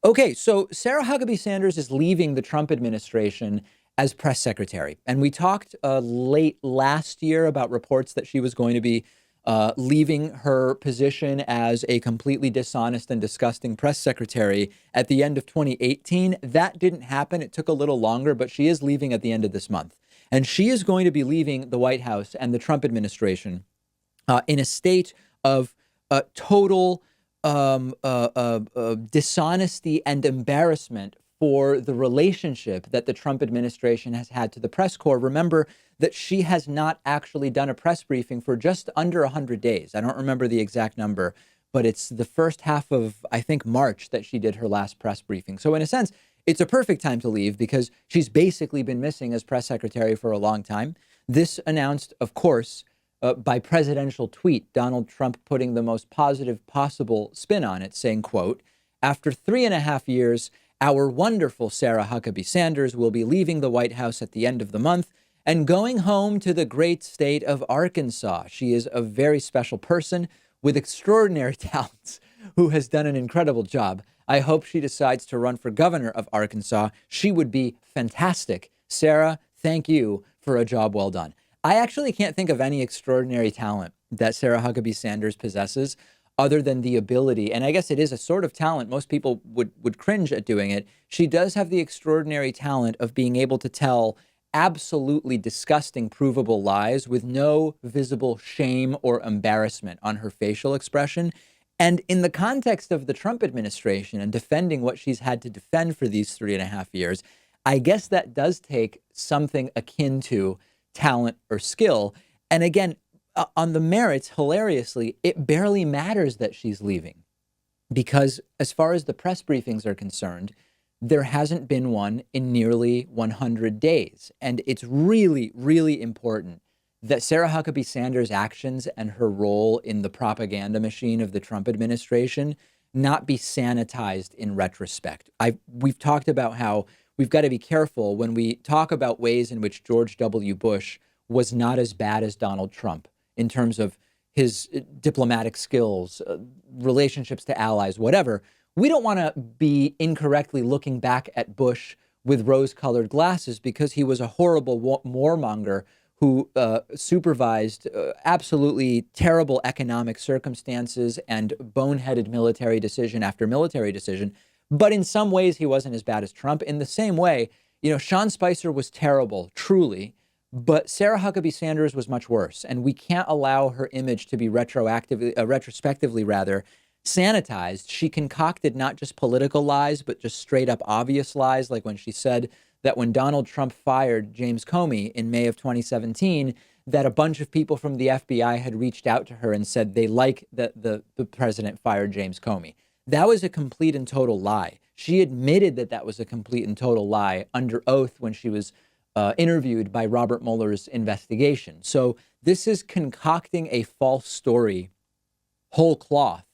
Okay, so Sarah Huckabee Sanders is leaving the Trump administration as press secretary. And we talked late last year about reports that she was going to be leaving her position as a completely dishonest and disgusting press secretary at the end of 2018. That didn't happen. It took a little longer, but she is leaving at the end of this month. And she is going to be leaving the White House and the Trump administration in a state of total dishonesty and embarrassment for the relationship that the Trump administration has had to the press corps. Remember that she has not actually done a press briefing for just under 100 days. I don't remember the exact number, but it's the first half of, I think, March that she did her last press briefing. So in a sense, it's a perfect time to leave because she's basically been missing as press secretary for a long time. This announced, of course, by presidential tweet, Donald Trump putting the most positive possible spin on it, saying, quote, "After 3.5 years, our wonderful Sarah Huckabee Sanders will be leaving the White House at the end of the month and going home to the great state of Arkansas. She is a very special person with extraordinary talents who has done an incredible job. I hope she decides to run for governor of Arkansas. She would be fantastic. Sarah, thank you for a job well done." I actually can't think of any extraordinary talent that Sarah Huckabee Sanders possesses other than the ability, and I guess it is a sort of talent. Most people would cringe at doing it. She does have the extraordinary talent of being able to tell absolutely disgusting, provable lies with no visible shame or embarrassment on her facial expression. And in the context of the Trump administration and defending what she's had to defend for these 3.5 years, I guess that does take something akin to talent or skill. And again, on the merits, hilariously, it barely matters that she's leaving because as far as the press briefings are concerned, there hasn't been one in nearly 100 days. And it's really, really important that Sarah Huckabee Sanders' actions and her role in the propaganda machine of the Trump administration not be sanitized in retrospect. We've talked about how we've got to be careful when we talk about ways in which George W. Bush was not as bad as Donald Trump in terms of his diplomatic skills, relationships to allies, whatever. We don't want to be incorrectly looking back at Bush with rose-colored glasses because he was a horrible warmonger who supervised absolutely terrible economic circumstances and boneheaded military decision after military decision. But in some ways, he wasn't as bad as Trump. In the same way, Sean Spicer was terrible, truly, but Sarah Huckabee Sanders was much worse. And we can't allow her image to be retrospectively rather, sanitized. She concocted not just political lies, but just straight up obvious lies, like when she said that when Donald Trump fired James Comey in May of 2017, that a bunch of people from the FBI had reached out to her and said they like that the president fired James Comey. That was a complete and total lie. She admitted that that was a complete and total lie under oath when she was interviewed by Robert Mueller's investigation. So this is concocting a false story whole cloth,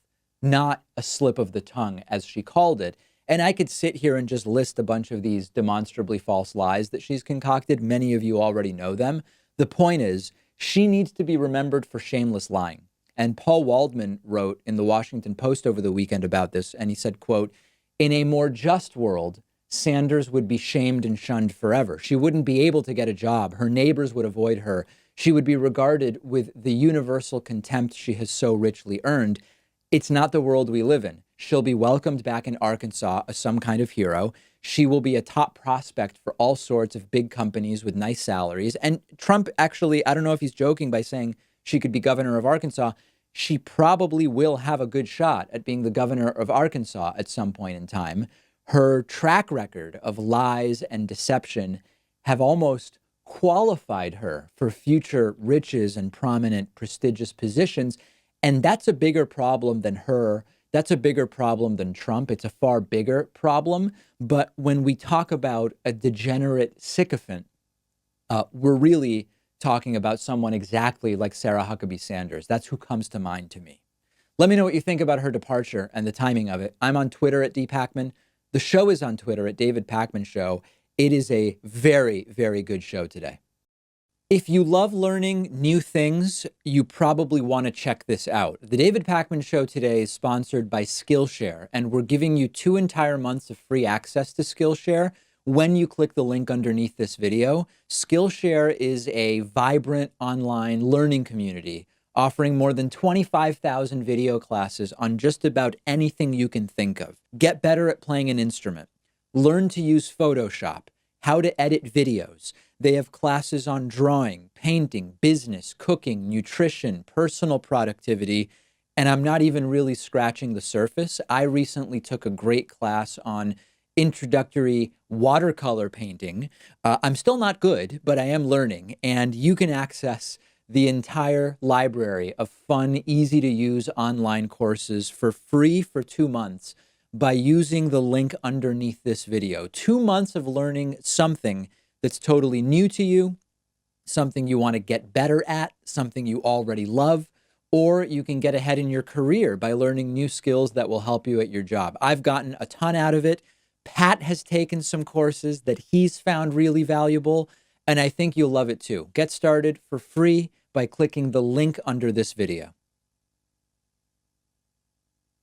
not a slip of the tongue, as she called it. And I could sit here and just list a bunch of these demonstrably false lies that she's concocted. Many of you already know them. The point is, she needs to be remembered for shameless lying. And Paul Waldman wrote in the Washington Post over the weekend about this, and he said, quote, "In a more just world, Sanders would be shamed and shunned forever. She wouldn't be able to get a job. Her neighbors would avoid her. She would be regarded with the universal contempt she has so richly earned. It's not the world we live in. She'll be welcomed back in Arkansas as some kind of hero. She will be a top prospect for all sorts of big companies with nice salaries." And Trump actually, I don't know if he's joking by saying she could be governor of Arkansas. She probably will have a good shot at being the governor of Arkansas at some point in time. Her track record of lies and deception have almost qualified her for future riches and prominent, prestigious positions. And that's a bigger problem than her. That's a bigger problem than Trump. It's a far bigger problem. But when we talk about a degenerate sycophant, we're really talking about someone exactly like Sarah Huckabee Sanders. That's who comes to mind to me. Let me know what you think about her departure and the timing of it. I'm on Twitter at @dpakman. The show is on Twitter at David Pakman Show. It is a very, very good show today. If you love learning new things, you probably want to check this out. The David Pakman Show today is sponsored by Skillshare, and we're giving you 2 entire months of free access to Skillshare when you click the link underneath this video. Skillshare is a vibrant online learning community offering more than 25,000 video classes on just about anything you can think of. Get better at playing an instrument. Learn to use Photoshop, how to edit videos. They have classes on drawing, painting, business, cooking, nutrition, personal productivity, and I'm not even really scratching the surface. I recently took a great class on introductory watercolor painting. I'm still not good, but I am learning, and you can access the entire library of fun, easy to use online courses for free for 2 months by using the link underneath this video. 2 months of learning something that's totally new to you, something you want to get better at, something you already love, or you can get ahead in your career by learning new skills that will help you at your job. I've gotten a ton out of it. Pat has taken some courses that he's found really valuable, and I think you'll love it too. Get started for free by clicking the link under this video.